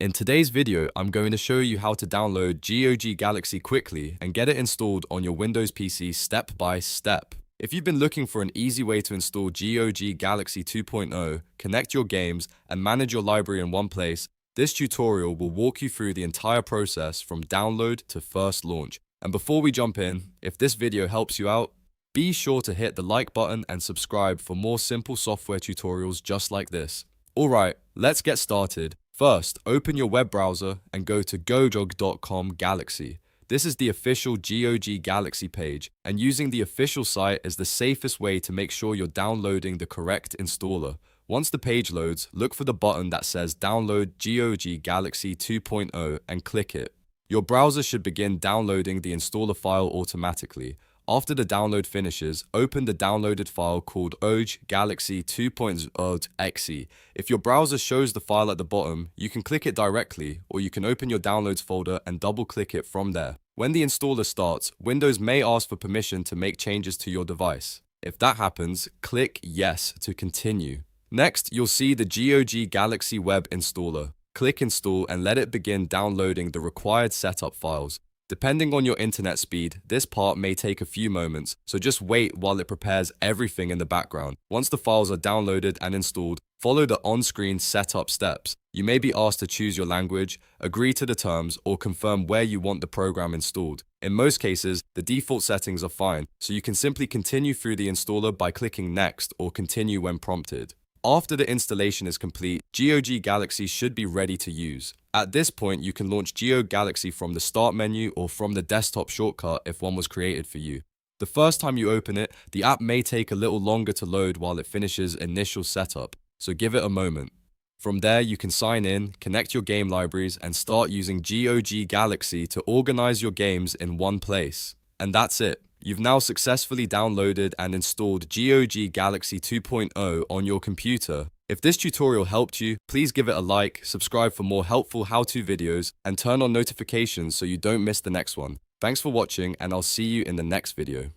In today's video, I'm going to show you how to download GOG Galaxy quickly and get it installed on your Windows PC step by step. If you've been looking for an easy way to install GOG Galaxy 2.0, connect your games, and manage your library in one place, this tutorial will walk you through the entire process from download to first launch. And before we jump in, if this video helps you out, be sure to hit the like button and subscribe for more simple software tutorials just like this. Alright, let's get started. First, open your web browser and go to GOG Galaxy. This is the official GOG Galaxy page, and using the official site is the safest way to make sure you're downloading the correct installer. Once the page loads, look for the button that says Download GOG Galaxy 2.0 and click it. Your browser should begin downloading the installer file automatically. After the download finishes, open the downloaded file called GOG Galaxy 2.0.exe. If your browser shows the file at the bottom, you can click it directly, or you can open your downloads folder and double-click it from there. When the installer starts, Windows may ask for permission to make changes to your device. If that happens, click Yes to continue. Next, you'll see the GOG Galaxy Web Installer. Click Install and let it begin downloading the required setup files. Depending on your internet speed, this part may take a few moments, so just wait while it prepares everything in the background. Once the files are downloaded and installed, follow the on-screen setup steps. You may be asked to choose your language, agree to the terms, or confirm where you want the program installed. In most cases, the default settings are fine, so you can simply continue through the installer by clicking Next or Continue when prompted. After the installation is complete, GOG Galaxy should be ready to use. At this point, you can launch GOG Galaxy from the Start menu or from the desktop shortcut if one was created for you. The first time you open it, the app may take a little longer to load while it finishes initial setup, so give it a moment. From there, you can sign in, connect your game libraries, and start using GOG Galaxy to organize your games in one place. And that's it. You've now successfully downloaded and installed GOG Galaxy 2.0 on your computer. If this tutorial helped you, please give it a like, subscribe for more helpful how-to videos, and turn on notifications so you don't miss the next one. Thanks for watching, and I'll see you in the next video.